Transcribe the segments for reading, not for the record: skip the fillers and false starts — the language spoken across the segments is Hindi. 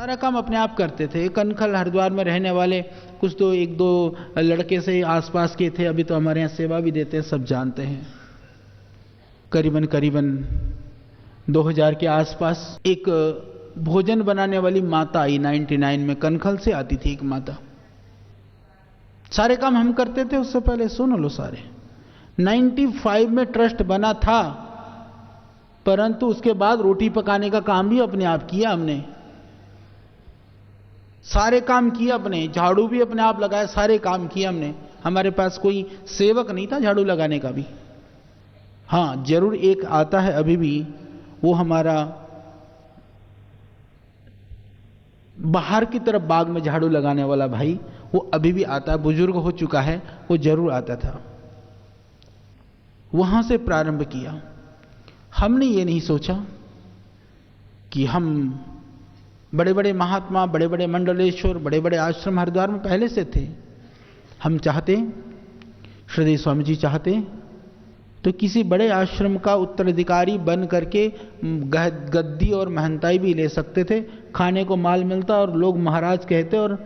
सारा काम अपने आप करते थे। कनखल हरिद्वार में रहने वाले कुछ तो एक दो लड़के से आसपास के थे, अभी तो हमारे यहाँ सेवा भी देते हैं, सब जानते हैं। करीबन 2000 के आसपास एक भोजन बनाने वाली माता आई 99 में, कनखल से आती थी एक माता। सारे काम हम करते थे उससे पहले, सुन लो सारे। 95 में ट्रस्ट बना था, परंतु उसके बाद रोटी पकाने का काम भी अपने आप किया हमने, सारे काम किए अपने, झाड़ू भी अपने आप लगाया, सारे काम किए हमने। हमारे पास कोई सेवक नहीं था झाड़ू लगाने का भी। हाँ जरूर एक आता है अभी भी, वो हमारा बाहर की तरफ बाग में झाड़ू लगाने वाला भाई, वो अभी भी आता है, बुजुर्ग हो चुका है, वो जरूर आता था। वहां से प्रारंभ किया। हमने ये नहीं सोचा कि हम बड़े बड़े महात्मा, बड़े बड़े मंडलेश्वर, बड़े बड़े आश्रम हरिद्वार में पहले से थे। हम चाहते, श्रीदेव स्वामी जी चाहते तो किसी बड़े आश्रम का उत्तराधिकारी बन करके गद्दी और महंताई भी ले सकते थे, खाने को माल मिलता और लोग महाराज कहते और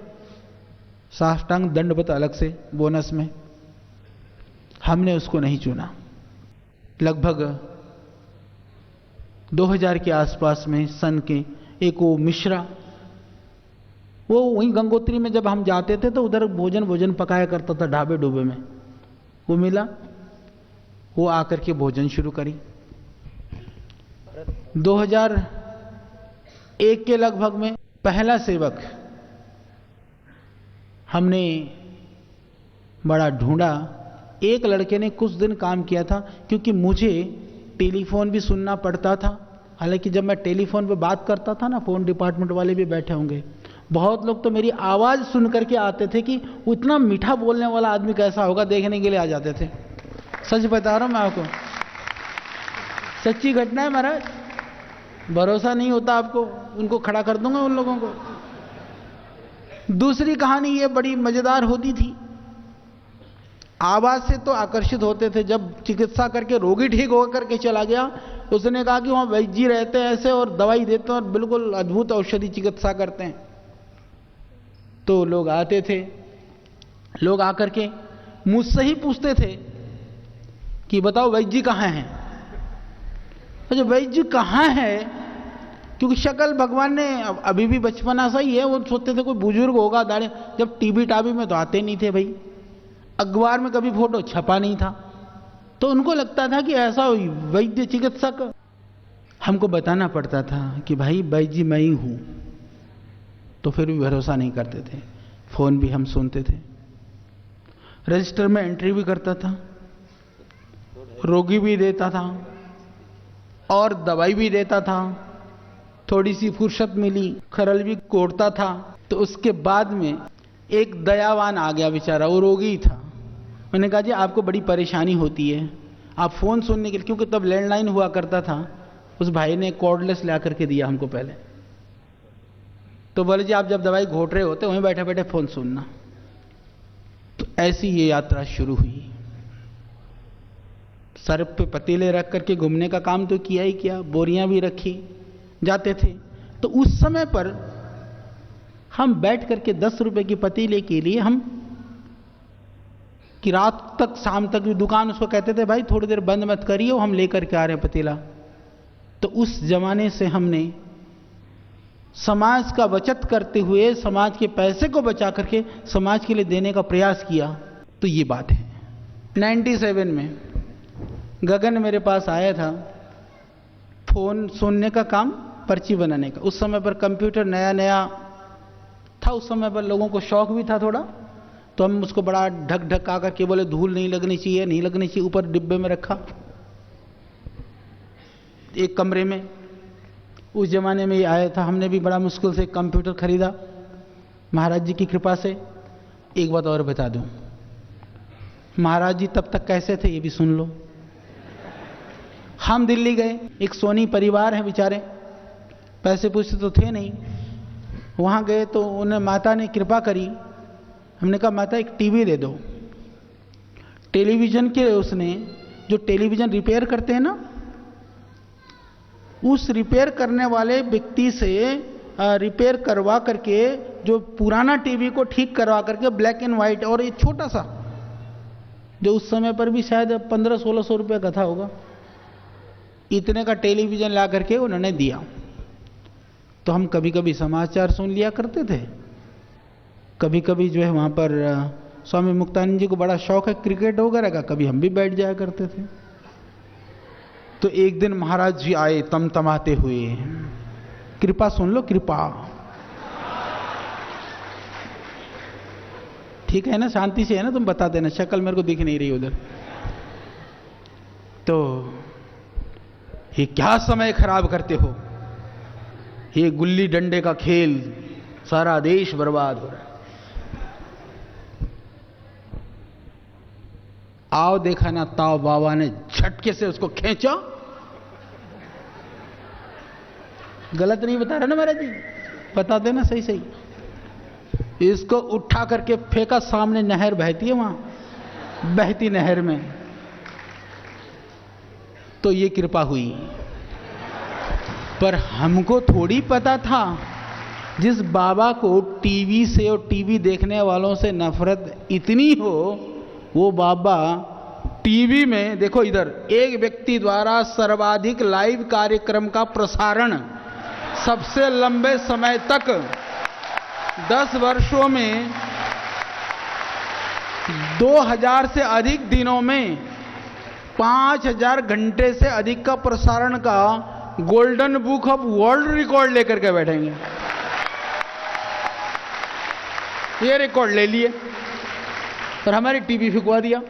साष्टांग दंडवत अलग से बोनस में। हमने उसको नहीं चुना। लगभग 2000 के आसपास में सन के एक वो मिश्रा, वो वहीं गंगोत्री में जब हम जाते थे तो उधर भोजन पकाया करता था ढाबे डूबे में, वो मिला, वो आकर के भोजन शुरू करी। 2001 के लगभग में पहला सेवक हमने बड़ा ढूंढा। एक लड़के ने कुछ दिन काम किया था, क्योंकि मुझे टेलीफोन भी सुनना पड़ता था। हालांकि जब मैं टेलीफोन पे बात करता था ना, फोन डिपार्टमेंट वाले भी बैठे होंगे, बहुत लोग तो मेरी आवाज़ सुन करके आते थे कि वो इतना मीठा बोलने वाला आदमी कैसा होगा, देखने के लिए आ जाते थे। सच बता रहा हूं मैं आपको, सच्ची घटना है महाराज। भरोसा नहीं होता आपको, उनको खड़ा कर दूंगा उन लोगों को। दूसरी कहानी ये बड़ी मजेदार होती थी। आवाज से तो आकर्षित होते थे। जब चिकित्सा करके रोगी ठीक होकर के चला गया, उसने कहा कि वहां वैद्य जी रहते हैं ऐसे और दवाई देते हैं और बिल्कुल अद्भुत औषधि चिकित्सा करते हैं। तो लोग आते थे, लोग आकर के मुझसे ही पूछते थे कि बताओ वैद्य जी कहाँ हैं। अच्छा वैद्य जी कहाँ है, क्योंकि शक्ल भगवान ने अभी भी बचपना सा ही है, वो सोचते थे कोई बुजुर्ग होगा दाढ़ी। जब टीबी टाबी में तो आते नहीं थे भाई, अखबार में कभी फोटो छपा नहीं था, तो उनको लगता था कि ऐसा वैद्य चिकित्सक। हमको बताना पड़ता था कि भाई वैद्य जी मैं ही हूं, तो फिर भी भरोसा नहीं करते थे। फोन भी हम सुनते थे, रजिस्टर में एंट्री भी करता था, रोगी भी देता था और दवाई भी देता था। थोड़ी सी फुर्सत मिली खरल भी कोड़ता था। तो उसके बाद में एक दयावान आ गया, बेचारा वो रोगी था। मैंने कहा जी आपको बड़ी परेशानी होती है, आप फोन सुनने के लिए, क्योंकि तब लैंडलाइन हुआ करता था, उस भाई ने कॉर्डलेस ला करके दिया हमको पहले। तो बोले जी आप जब दवाई घोट रहे होते वहीं बैठे बैठे फोन सुनना। तो ऐसी ये यात्रा शुरू हुई। सर पे पतीले रख करके घूमने का काम तो किया ही किया, बोरियां भी रखी, जाते थे। तो उस समय पर हम बैठ करके 10 रुपए की पतीले के लिए हम कि रात तक शाम तक भी दुकान उसको कहते थे भाई थोड़ी देर बंद मत करिए, हम लेकर के आ रहे हैं पतीला। तो उस जमाने से हमने समाज का बचत करते हुए समाज के पैसे को बचा करके समाज के लिए देने का प्रयास किया। तो ये बात है। 97 में गगन मेरे पास आया था, फोन सुनने का काम, पर्ची बनाने का। उस समय पर कंप्यूटर नया नया था, उस समय पर लोगों को शौक भी था थोड़ा, तो हम उसको बड़ा ढक ढका करके बोले धूल नहीं लगनी चाहिए, नहीं लगनी चाहिए, ऊपर डिब्बे में रखा एक कमरे में। उस जमाने में ये आया था, हमने भी बड़ा मुश्किल से कंप्यूटर खरीदा महाराज जी की कृपा से। एक बात और बता दूं, महाराज जी तब तक कैसे थे ये भी सुन लो। हम दिल्ली गए, एक सोनी परिवार है बेचारे, पैसे पूछते तो थे नहीं। वहां गए तो उन्हें माता ने कृपा करी। हमने कहा माता एक टीवी दे दो। टेलीविजन के उसने जो टेलीविजन रिपेयर करते हैं ना, उस रिपेयर करने वाले व्यक्ति से रिपेयर करवा करके, जो पुराना टीवी को ठीक करवा करके ब्लैक एंड वाइट, और ये छोटा सा जो उस समय पर भी शायद 1500-1600 रुपये का था होगा, इतने का टेलीविज़न ला करके उन्होंने दिया। तो हम कभी कभी समाचार सुन लिया करते थे, कभी कभी जो है वहाँ पर स्वामी मुक्तानंद जी को बड़ा शौक है क्रिकेट वगैरह का, कभी हम भी बैठ जाया करते थे। तो एक दिन महाराज जी आए तमतमाते हुए, कृपा सुन लो, कृपा, ठीक है ना, शांति से है ना, तुम बता देना, शक्ल मेरे को दिख नहीं रही उधर। तो ये क्या समय खराब करते हो, ये गुल्ली डंडे का खेल, सारा देश बर्बाद हो रहा है। आओ देखा ना, ताऊ बाबा ने झटके से उसको खींचा, गलत नहीं बता रहा ना महाराज जी, बता देना सही सही, इसको उठा करके फेंका, सामने नहर बहती है, वहां बहती नहर में। तो ये कृपा हुई, पर हमको थोड़ी पता था जिस बाबा को टीवी से और टीवी देखने वालों से नफरत इतनी हो, वो बाबा टीवी में, देखो इधर, एक व्यक्ति द्वारा सर्वाधिक लाइव कार्यक्रम का प्रसारण सबसे लंबे समय तक 10 वर्षों में 2000 से अधिक दिनों में 5000 घंटे से अधिक का प्रसारण का golden book of world record लेकर के बैठेंगे। ये रिकॉर्ड ले लिए और हमारी टीवी फिकवा दिया।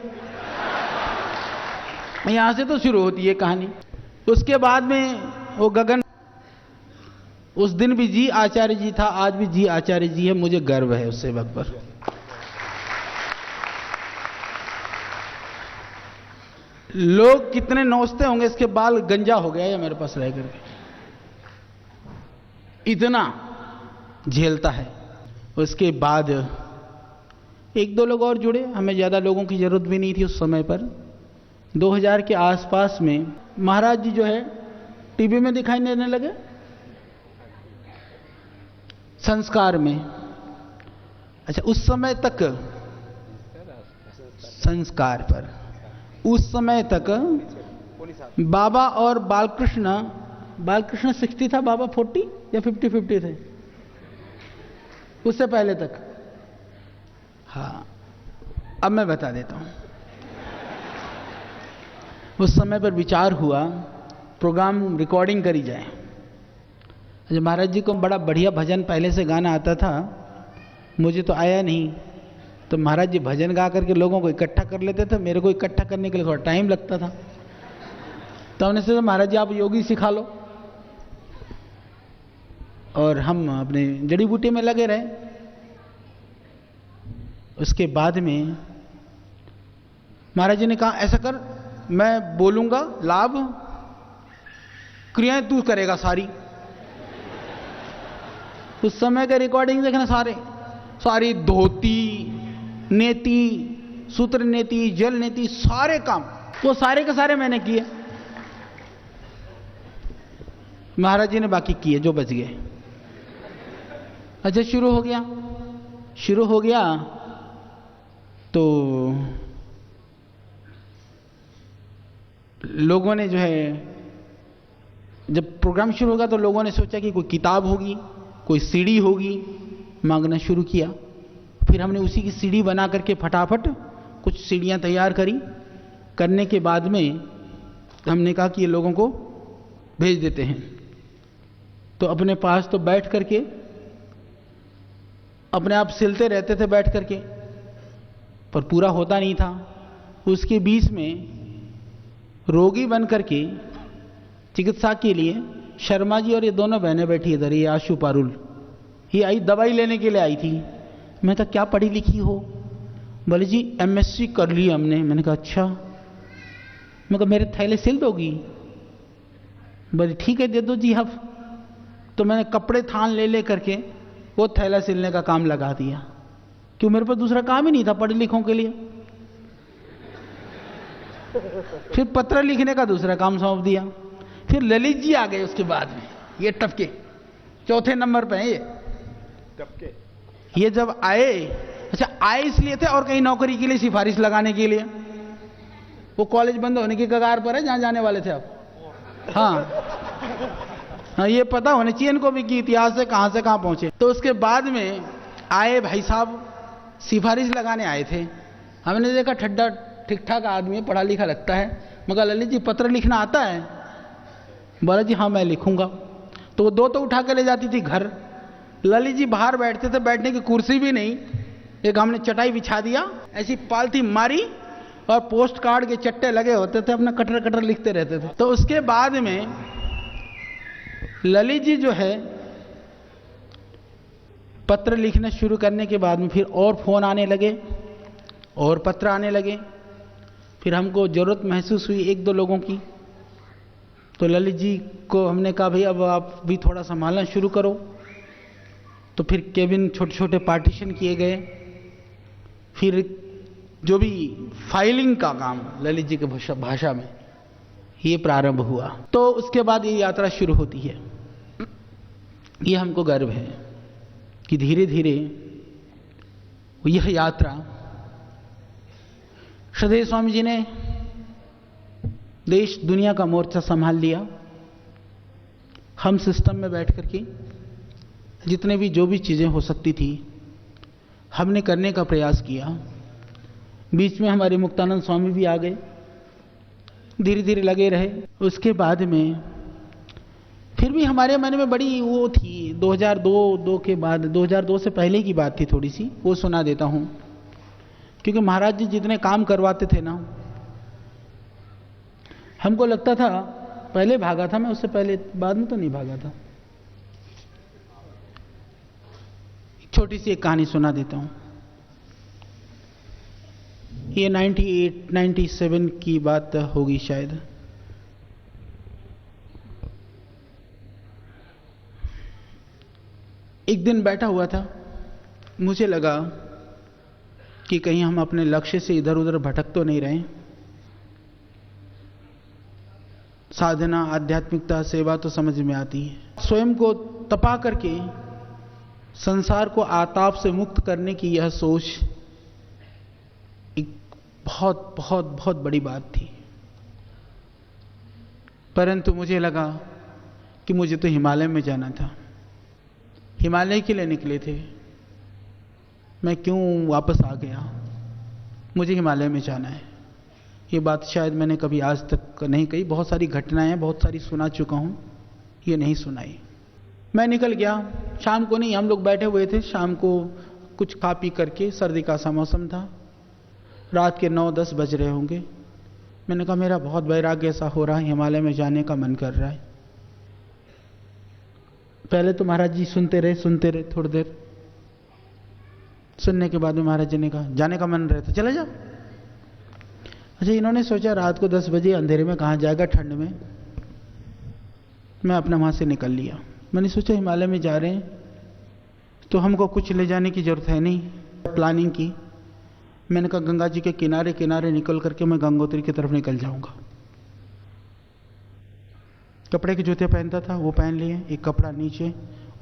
यहां से तो शुरू होती है कहानी। उसके बाद में वो गगन, उस दिन भी जी आचार्य जी था, आज भी जी आचार्य जी है, मुझे गर्व है उस सेवक पर। लोग कितने नोचते होंगे, इसके बाल गंजा हो गया या मेरे पास रह करके, इतना झेलता है। उसके बाद एक दो लोग और जुड़े, हमें ज्यादा लोगों की जरूरत भी नहीं थी उस समय पर। 2000 के आसपास में महाराज जी जो है टीवी में दिखाई देने लगे, संस्कार में। अच्छा, उस समय तक संस्कार पर, उस समय तक बाबा और बालकृष्ण 60 था, बाबा 40 या 50-50 थे उससे पहले तक। हाँ, अब मैं बता देता हूं। उस समय पर विचार हुआ प्रोग्राम रिकॉर्डिंग करी जाए। महाराज जी को बड़ा बढ़िया भजन पहले से गाना आता था, मुझे तो आया नहीं, तो महाराज जी भजन गा करके लोगों को इकट्ठा कर लेते थे। मेरे को इकट्ठा करने के लिए थोड़ा टाइम लगता था, तो हमने सोचा महाराज जी आप योगी सिखा लो, और हम अपने जड़ी बूटी में लगे रहे। उसके बाद में महाराज जी ने कहा ऐसा कर, मैं बोलूंगा लाभ, क्रियाएं तू करेगा सारी। उस समय का रिकॉर्डिंग देखना, सारी धोती, नेति, सूत्र नेति, जल नेति, सारे काम वो सारे के सारे मैंने किए। महाराज जी ने बाकी किए जो बच गए। अच्छा, शुरू हो गया तो लोगों ने जो है, जब प्रोग्राम शुरू होगा तो लोगों ने सोचा कि कोई किताब होगी, कोई सीडी होगी, मांगना शुरू किया। फिर हमने उसी की सीडी बना करके फटाफट कुछ सीडियां तैयार करी। करने के बाद में हमने कहा कि ये लोगों को भेज देते हैं। तो अपने पास तो बैठ करके अपने आप सिलते रहते थे बैठ करके, पर पूरा होता नहीं था। उसके बीच में रोगी बन करके चिकित्सा के लिए शर्मा जी और ये दोनों बहनें बैठी इधर, ये आशु पारुल, ये आई दवाई लेने के लिए आई थी। मैं कहा क्या पढ़ी लिखी हो? बोले जी MSc कर ली हमने। मैंने कहा अच्छा। मैं कहा मेरे थैले सिल दोगी? बोले ठीक है दे दो जी हफ। तो मैंने कपड़े थान ले करके वो थैला सिलने का काम लगा दिया, क्यों मेरे पास दूसरा काम ही नहीं था पढ़े लिखों के लिए। फिर पत्र लिखने का दूसरा काम सौंप दिया। फिर ललित जी आ गए उसके बाद में, ये टपके चौथे नंबर पे हैं ये। कब के? ये जब आए, अच्छा आए इसलिए थे और कहीं नौकरी के लिए सिफारिश लगाने के लिए। वो कॉलेज बंद होने की कगार पर है जहां जाने वाले थे आप। हाँ, ये पता होना चाहिए इनको भी कि इतिहास से कहां पहुंचे। तो उसके बाद में आए भाई साहब, सिफारिश लगाने आए थे। हमने देखा ठड्डा ठीक ठाक आदमी है, पढ़ा लिखा लगता है। मगर ललित जी पत्र लिखना आता है? बोला जी हाँ मैं लिखूंगा। तो वो दो तो उठा के ले जाती थी घर। ललित जी बाहर बैठते थे, बैठने की कुर्सी भी नहीं, एक हमने चटाई बिछा दिया, ऐसी पालथी मारी और पोस्ट कार्ड के चट्टे लगे होते थे, अपना कटर कटर लिखते रहते थे। तो उसके बाद में ललित जी जो है पत्र लिखना शुरू करने के बाद में फिर और फोन आने लगे और पत्र आने लगे। फिर हमको जरूरत महसूस हुई एक दो लोगों की। तो ललित जी को हमने कहा भाई अब आप भी थोड़ा संभालना शुरू करो। तो फिर केबिन छोटे छोटे पार्टीशन किए गए। फिर जो भी फाइलिंग का काम ललित जी के भाषा में ये प्रारंभ हुआ। तो उसके बाद ये यात्रा शुरू होती है। ये हमको गर्व है कि धीरे धीरे यह यात्रा श्रद्धेय स्वामी जी ने देश दुनिया का मोर्चा संभाल लिया। हम सिस्टम में बैठ करके जितने भी जो भी चीज़ें हो सकती थी हमने करने का प्रयास किया। बीच में हमारे मुक्तानंद स्वामी भी आ गए, धीरे धीरे लगे रहे। उसके बाद में फिर भी हमारे मन में बड़ी वो थी 2002 के बाद, 2002 से पहले की बात थी थोड़ी सी, वो सुना देता हूँ। क्योंकि महाराज जी जितने काम करवाते थे ना, हमको लगता था पहले भागा था मैं, उससे पहले बाद में तो नहीं भागा था। छोटी सी एक कहानी सुना देता हूँ। ये 97 की बात होगी शायद। एक दिन बैठा हुआ था, मुझे लगा कि कहीं हम अपने लक्ष्य से इधर उधर भटक तो नहीं रहे। साधना, आध्यात्मिकता, सेवा तो समझ में आती है। स्वयं को तपा करके संसार को आताप से मुक्त करने की यह सोच एक बहुत बहुत बहुत बड़ी बात थी। परंतु मुझे लगा कि मुझे तो हिमालय में जाना था, हिमालय के लिए निकले थे, मैं क्यों वापस आ गया? मुझे हिमालय में जाना है। ये बात शायद मैंने कभी आज तक नहीं कही। बहुत सारी घटनाएं बहुत सारी सुना चुका हूं, ये नहीं सुनाई। मैं निकल गया। शाम को नहीं, हम लोग बैठे हुए थे, शाम को कुछ खा पी करके, सर्दी का सा मौसम था, रात के 9-10 बज रहे होंगे। मैंने कहा मेरा बहुत वैराग्य सा हो रहा है, हिमालय में जाने का मन कर रहा है। पहले तो महाराज जी सुनते रहे थोड़ी देर। सुनने के बाद में महाराज जी ने कहा जाने का मन रहे तो चले जाओ। अच्छा, इन्होंने सोचा रात को 10 बजे अंधेरे में कहाँ जाएगा ठंड में। मैं अपना वहां से निकल लिया। मैंने सोचा हिमालय में जा रहे हैं तो हमको कुछ ले जाने की जरूरत है नहीं। प्लानिंग की, मैंने कहा गंगा जी के किनारे किनारे निकल करके मैं गंगोत्री की तरफ निकल जाऊंगा। कपड़े के जूते पहनता था वो पहन लिए, एक कपड़ा नीचे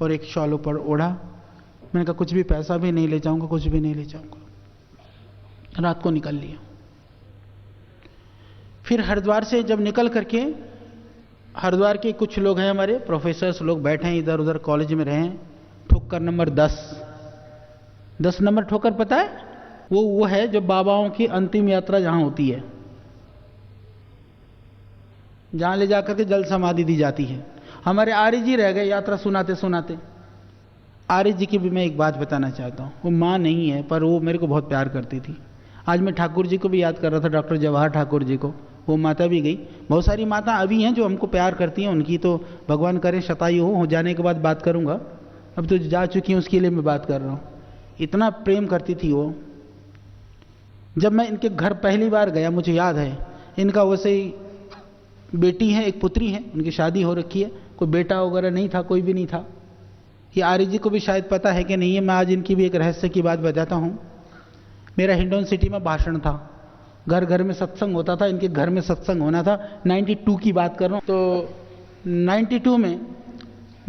और एक शॉल ऊपर ओढ़ा। मैंने कहा कुछ भी पैसा भी नहीं ले जाऊंगा, कुछ भी नहीं ले जाऊंगा। रात को निकल लिया। फिर हरिद्वार से जब निकल करके, हरिद्वार के कुछ लोग हैं हमारे प्रोफेसर्स लोग बैठे हैं इधर उधर कॉलेज में रहे हैं। ठोकर नंबर 10 नंबर ठोकर पता है? वो है जो बाबाओं की अंतिम यात्रा जहां होती है, जहां ले जाकर के जल समाधि दी जाती है। हमारे आर्य जी रह गए यात्रा सुनाते सुनाते। आर्य जी की भी मैं एक बात बताना चाहता हूँ। वो माँ नहीं है पर वो मेरे को बहुत प्यार करती थी। आज मैं ठाकुर जी को भी याद कर रहा था, डॉक्टर जवाहर ठाकुर जी को। वो माता भी गई। बहुत सारी माता अभी हैं जो हमको प्यार करती हैं, उनकी तो भगवान करे शतायु हो जाने के बाद बात करूंगा। अब तो जा चुकी हैं, उसके लिए मैं बात कर रहा हूँ। इतना प्रेम करती थी वो। जब मैं इनके घर पहली बार गया, मुझे याद है, इनका वैसे ही बेटी है, एक पुत्री है, उनकी शादी हो रखी है, कोई बेटा वगैरह नहीं था, कोई भी नहीं था। ये आर्य जी को भी शायद पता है कि नहीं है। मैं आज इनकी भी एक रहस्य की बात बताता हूँ। मेरा हिंडौन सिटी में भाषण था, घर घर में सत्संग होता था, इनके घर में सत्संग होना था। 92 की बात कर रहा हूँ। तो 92 में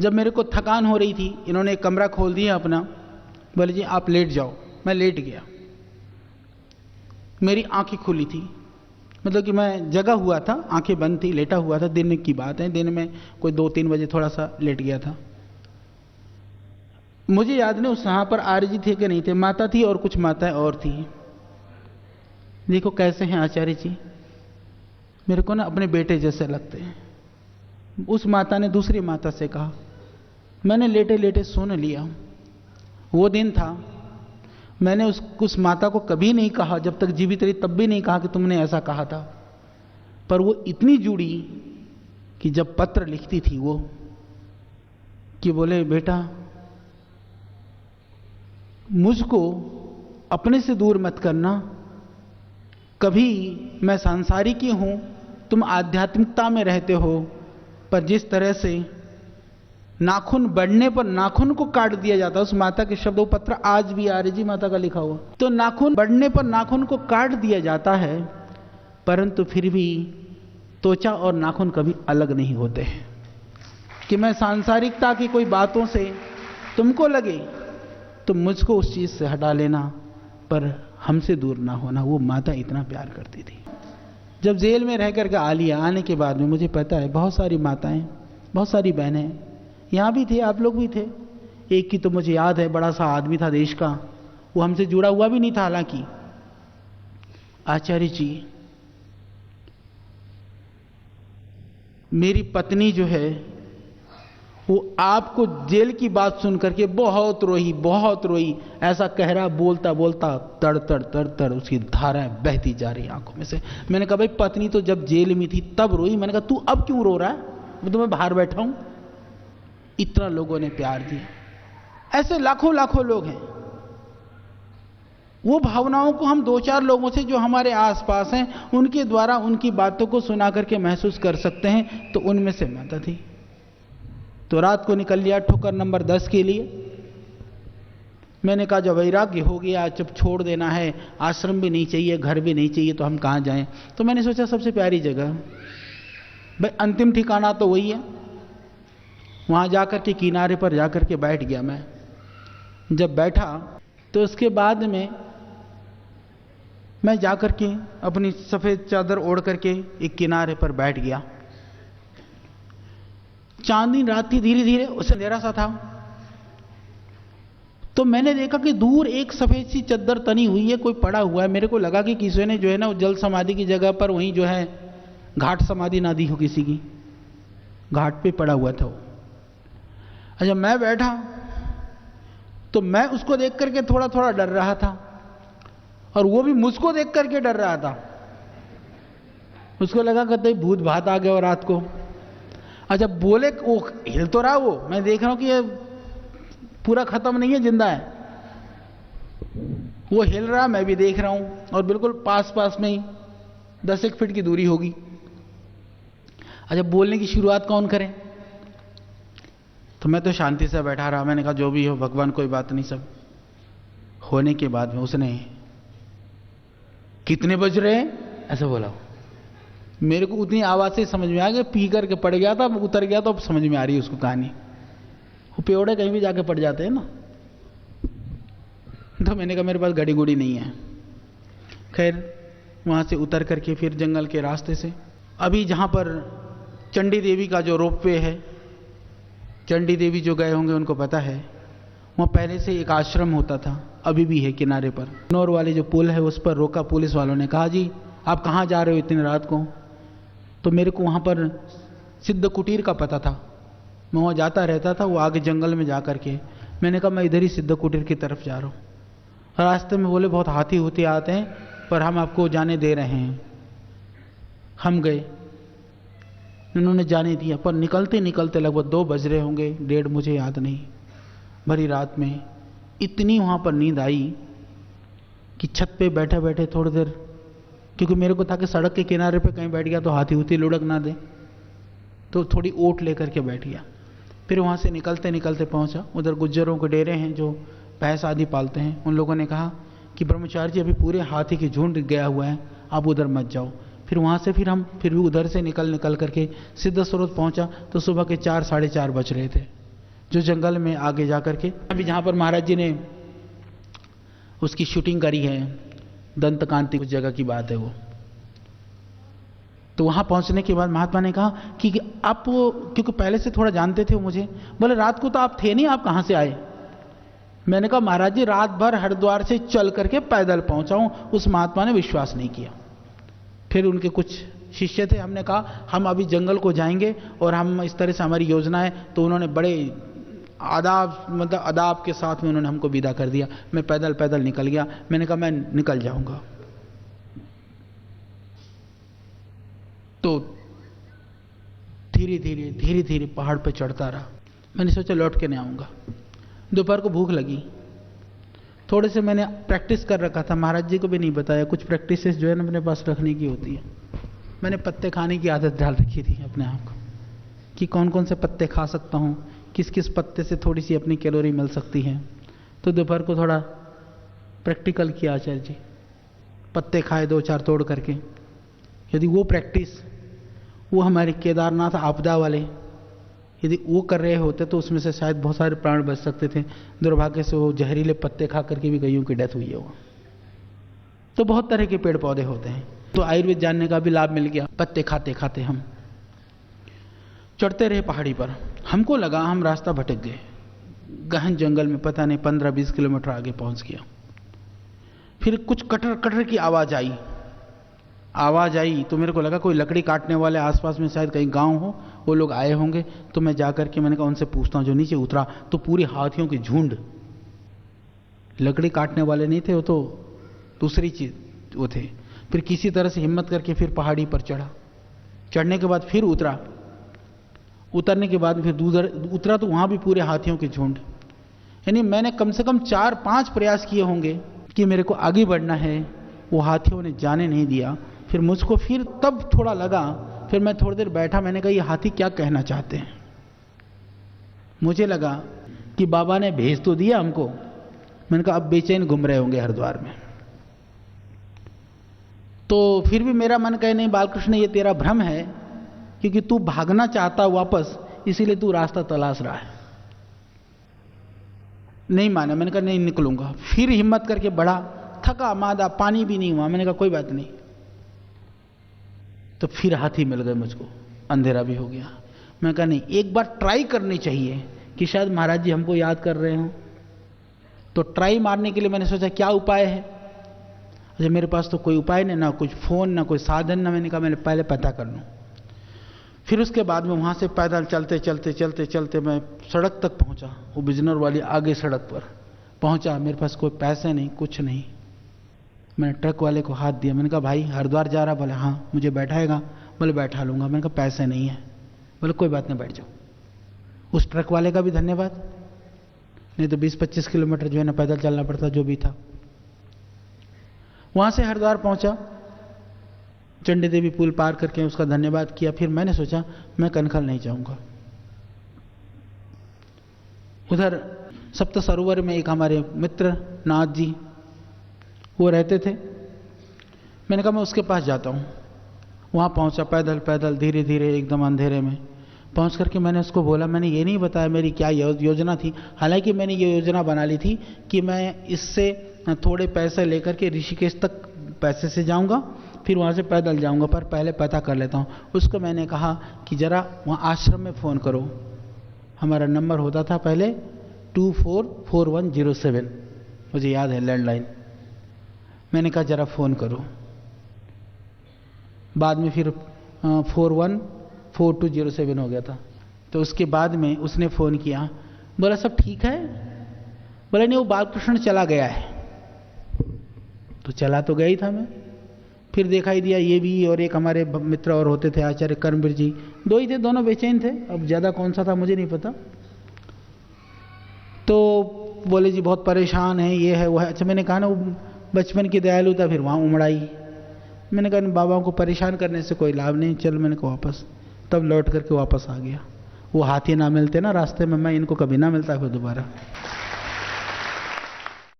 जब मेरे को थकान हो रही थी, इन्होंने एक कमरा खोल दिया अपना, बोले जी आप लेट जाओ। मैं लेट गया, मेरी आंखें खुली थी, मतलब कि मैं जगा हुआ था, आंखें बंद थी, लेटा हुआ था। दिन की बात है, दिन में कोई 2-3 बजे थोड़ा सा लेट गया था। मुझे याद नहीं उस वहाँ पर आर्य जी थे कि नहीं थे, माता थी और कुछ माताएं और थी। देखो कैसे हैं आचार्य जी, मेरे को ना अपने बेटे जैसे लगते हैं। उस माता ने दूसरी माता से कहा, मैंने लेटे लेटे सुन लिया। वो दिन था, मैंने उस माता को कभी नहीं कहा, जब तक जीवित रही तब भी नहीं कहा कि तुमने ऐसा कहा था। पर वो इतनी जुड़ी कि जब पत्र लिखती थी वो, कि बोले बेटा मुझको अपने से दूर मत करना, कभी मैं सांसारिकी हूं, तुम आध्यात्मिकता में रहते हो, पर जिस तरह से नाखून बढ़ने पर नाखून को काट दिया जाता है, उस माता के शब्द, वो पत्र आज भी आर्य जी माता का लिखा हुआ, तो नाखून बढ़ने पर नाखून को काट दिया जाता है, परंतु फिर भी त्वचा और नाखून कभी अलग नहीं होते हैं। कि मैं सांसारिकता की कोई बातों से तुमको लगे तो मुझको उस चीज से हटा लेना, पर हमसे दूर ना होना। वो माता इतना प्यार करती थी। जब जेल में रह करके आ लिया, आने के बाद में मुझे पता है बहुत सारी माताएं, बहुत सारी बहनें यहाँ भी थे, आप लोग भी थे। एक की तो मुझे याद है, बड़ा सा आदमी था देश का, वो हमसे जुड़ा हुआ भी नहीं था हालांकि। आचार्य जी, मेरी पत्नी जो है वो आपको जेल की बात सुन करके बहुत रोई, बहुत रोई। ऐसा कह रहा, बोलता बोलता तड़ तड़ तड़ तड़ उसकी धाराएं बहती जा रही आंखों में से। मैंने कहा भाई पत्नी तो जब जेल में थी तब रोई। मैंने कहा तू अब क्यों रो रहा है, मैं तुम्हें बाहर बैठा हूं। इतना लोगों ने प्यार दिया। ऐसे लाखों लाखों लोग हैं। वो भावनाओं को हम 2-4 लोगों से जो हमारे आसपास हैं उनके द्वारा उनकी बातों को सुना करके महसूस कर सकते हैं, तो उनमें से माता थी। तो रात को निकल लिया ठोकर नंबर 10 के लिए। मैंने कहा जब वैराग्य हो गया, जब छोड़ देना है, आश्रम भी नहीं चाहिए, घर भी नहीं चाहिए, तो हम कहाँ जाएं। तो मैंने सोचा सबसे प्यारी जगह, भाई अंतिम ठिकाना तो वही है। वहां जाकर के किनारे पर जाकर के बैठ गया मैं। जब बैठा तो उसके बाद में मैं जाकर के अपनी सफेद चादर ओढ़ करके एक किनारे पर बैठ गया। चांदनी रात थी, धीरे धीरे उसे अंधेरा सा था। तो मैंने देखा कि दूर एक सफेद सी चद्दर तनी हुई है, कोई पड़ा हुआ है। मेरे को लगा कि किसी ने जो है ना जल समाधि की जगह पर वहीं जो है घाट समाधि ना दी हो किसी की, घाट पे पड़ा हुआ था वो। अच्छा, मैं बैठा तो मैं उसको देख करके थोड़ा थोड़ा डर रहा था और वो भी मुझको देख करके डर रहा था। उसको लगा कहते भूत भात आ गया और रात को। अच्छा, बोले वो हिल तो रहा, वो मैं देख रहा हूं कि ये पूरा खत्म नहीं है, जिंदा है। वो हिल रहा, मैं भी देख रहा हूं, और बिल्कुल पास पास में ही 10-1 फीट की दूरी होगी। अच्छा, बोलने की शुरुआत कौन करे? तो मैं तो शांति से बैठा रहा। मैंने कहा जो भी हो भगवान, कोई बात नहीं। सब होने के बाद में उसने कितने बज रहे हैं ऐसा बोला। मेरे को उतनी आवाज से समझ में आ गया, पी करके पड़ गया था, उतर गया तो अब समझ में आ रही है उसको कहानी। वो पेवड़े कहीं भी जाके पड़ जाते हैं ना। तो मैंने कहा मेरे पास घड़ी गुड़ी नहीं है। खैर वहां से उतर करके फिर जंगल के रास्ते से, अभी जहां पर चंडी देवी का जो रोपवे है, चंडी देवी जो गए होंगे उनको पता है, वहाँ पहले से एक आश्रम होता था, अभी भी है किनारे पर। नौर वाले जो पुल है उस पर रोका पुलिस वालों ने। कहा जी आप कहाँ जा रहे हो इतनी रात को? तो मेरे को वहाँ पर सिद्ध कुटीर का पता था, मैं वहाँ जाता रहता था, वो आगे जंगल में जा करके। मैंने कहा मैं इधर ही सिद्ध कुटीर की तरफ जा रहा हूँ। रास्ते में बोले बहुत हाथी होती आते हैं, पर हम आपको जाने दे रहे हैं। हम गए, उन्होंने जाने दिया, पर निकलते निकलते लगभग 2 बज रहे होंगे, 1:30, मुझे याद नहीं। भरी रात में इतनी वहाँ पर नींद आई कि छत पे बैठे बैठे थोड़ी देर, क्योंकि मेरे को था कि सड़क के किनारे पे कहीं बैठ गया तो हाथी उती लुढ़क ना दे, तो थोड़ी ओट लेकर के बैठ गया। फिर वहाँ से निकलते निकलते पहुँचा, उधर गुज्जरों के डेरे हैं जो भैंस आदि पालते हैं। उन लोगों ने कहा कि ब्रह्मचारी जी अभी पूरे हाथी के झुंड गया हुआ है, आप उधर मत जाओ। फिर वहाँ से फिर हम फिर भी उधर से निकल करके सिद्ध स्रोत पहुँचा तो सुबह के 4-4:30 बज रहे थे। जो जंगल में आगे जा कर के अभी जहाँ पर महाराज जी ने उसकी शूटिंग करी है, दंतकांति उस जगह की बात है वो। तो वहाँ पहुँचने के बाद महात्मा ने कहा कि आप वो, क्योंकि पहले से थोड़ा जानते थे वो मुझे, बोले रात को तो आप थे नहीं, आप कहाँ से आए? मैंने कहा महाराज जी रात भर हरिद्वार से चल करके पैदल पहुँचा हूँ। उस महात्मा ने विश्वास नहीं किया। फिर उनके कुछ शिष्य थे, हमने कहा हम अभी जंगल को जाएंगे और हम इस तरह से हमारी योजना है, तो उन्होंने बड़े आदाब मतलब अदाब के साथ में उन्होंने हमको विदा कर दिया। मैं पैदल पैदल निकल गया। मैंने कहा मैं निकल जाऊंगा। तो धीरे धीरे पहाड़ पर चढ़ता रहा। मैंने सोचा लौट के नहीं आऊंगा। दोपहर को भूख लगी, थोड़े से मैंने प्रैक्टिस कर रखा था, महाराज जी को भी नहीं बताया। कुछ प्रैक्टिसेस जो है ना अपने पास रखने की होती है। मैंने पत्ते खाने की आदत डाल रखी थी अपने आप को कि कौन कौन से पत्ते खा सकता हूँ, किस किस पत्ते से थोड़ी सी अपनी कैलोरी मिल सकती है। तो दोपहर को थोड़ा प्रैक्टिकल किया आचार्य जी, पत्ते खाए 2-4 तोड़ करके। यदि वो प्रैक्टिस वो हमारे केदारनाथ आपदा वाले यदि वो कर रहे होते तो उसमें से शायद बहुत सारे प्राण बच सकते थे। दुर्भाग्य से वो जहरीले पत्ते खा करके भी कईयों की डेथ हुई है वो। तो बहुत तरह के पेड़ पौधे होते हैं, तो आयुर्वेद जानने का भी लाभ मिल गया। पत्ते खाते खाते हम चढ़ते रहे पहाड़ी पर। हमको लगा हम रास्ता भटक गए, गहन जंगल में पता नहीं 15-20 किलोमीटर आगे पहुंच गया। फिर कुछ कटर कटर की आवाज आई तो मेरे को लगा कोई लकड़ी काटने वाले आसपास में शायद कहीं गांव हो, वो लोग आए होंगे। तो मैं जाकर के मैंने कहा उनसे पूछता हूँ। जो नीचे उतरा तो पूरे हाथियों के झुंड, लकड़ी काटने वाले नहीं थे वो, तो दूसरी चीज वो थे। फिर किसी तरह से हिम्मत करके फिर पहाड़ी पर चढ़ा। चढ़ने के बाद फिर उतरा, उतरने के बाद फिर दूसरा उतरा तो वहां भी पूरे हाथियों के झुंड। यानी मैंने कम से कम 4-5 प्रयास किए होंगे कि मेरे को आगे बढ़ना है, वो हाथियों ने जाने नहीं दिया। फिर मुझको फिर तब थोड़ा लगा, फिर मैं थोड़ी देर बैठा। मैंने कहा ये हाथी क्या कहना चाहते हैं। मुझे लगा कि बाबा ने भेज तो दिया हमको, मैंने कहा अब बेचैन घूम रहे होंगे हरिद्वार में। तो फिर भी मेरा मन कहे नहीं बालकृष्ण ये तेरा भ्रम है, क्योंकि तू भागना चाहता वापस, इसीलिए तू रास्ता तलाश रहा है। नहीं माना, मैंने कहा नहीं निकलूंगा। फिर हिम्मत करके बढ़ा, थका मादा, पानी भी नहीं हुआ। मैंने कहा कोई बात नहीं। तो फिर हाथी मिल गए मुझको, अंधेरा भी हो गया। मैं कहा नहीं एक बार ट्राई करनी चाहिए कि शायद महाराज जी हमको याद कर रहे हों। तो ट्राई मारने के लिए मैंने सोचा क्या उपाय है। अच्छा मेरे पास तो कोई उपाय नहीं, ना कुछ फोन ना कोई साधन ना। मैंने कहा मैंने पहले पता कर लूं। फिर उसके बाद में वहां से पैदल चलते चलते चलते चलते मैं सड़क तक पहुंचा। वो बिजनौर वाली आगे सड़क पर पहुंचा। मेरे पास कोई पैसे नहीं, कुछ नहीं। मैंने ट्रक वाले को हाथ दिया। मैंने कहा भाई हरिद्वार जा रहा? बोले हाँ। मुझे बैठाएगा? बोले बैठा लूंगा। मैंने कहा पैसे नहीं है। बोले कोई बात नहीं बैठ जाओ। उस ट्रक वाले का भी धन्यवाद, नहीं तो 20-25 किलोमीटर जो है ना पैदल चलना पड़ता, जो भी था। वहां से हरिद्वार पहुंचा, चंडी देवी पुल पार करके उसका धन्यवाद किया। फिर मैंने सोचा मैं कनखल नहीं जाऊंगा। उधर सप्त सरोवर में एक हमारे मित्र नाथ जी वो रहते थे। मैंने कहा मैं उसके पास जाता हूँ। वहाँ पहुँचा, पैदल पैदल धीरे धीरे एकदम अंधेरे में पहुँच करके मैंने उसको बोला, मैंने ये नहीं बताया मेरी क्या योजना थी। हालांकि मैंने ये योजना बना ली थी कि मैं इससे थोड़े पैसे लेकर के ऋषिकेश तक पैसे से जाऊँगा, फिर वहाँ से पैदल जाऊँगा, पर पहले पता कर लेता हूँ। उसको मैंने कहा कि ज़रा वहाँ आश्रम में फ़ोन करो। हमारा नंबर होता था पहले 244107, मुझे याद है, लैंडलाइन। मैंने कहा ज़रा फ़ोन करो। बाद में फिर 414207 हो गया था। तो उसके बाद में उसने फ़ोन किया, बोला सब ठीक है? बोला नहीं वो बालकृष्ण चला गया है। तो चला तो गया ही था मैं। फिर दिखाई दिया ये भी, और एक हमारे मित्र और होते थे आचार्य कर्मवीर जी, दो ही थे, दोनों बेचैन थे। अब ज़्यादा कौन सा था मुझे नहीं पता। तो बोले जी बहुत परेशान है, ये है वो है। अच्छा मैंने कहा ना वो बचपन की दयालुता फिर वहाँ उमड़ाई। मैंने कहा बाबा को परेशान करने से कोई लाभ नहीं, चल मैंने कहा वापस। तब लौट करके वापस आ गया। वो हाथी ना मिलते ना रास्ते में, मैं इनको कभी ना मिलता फिर दोबारा।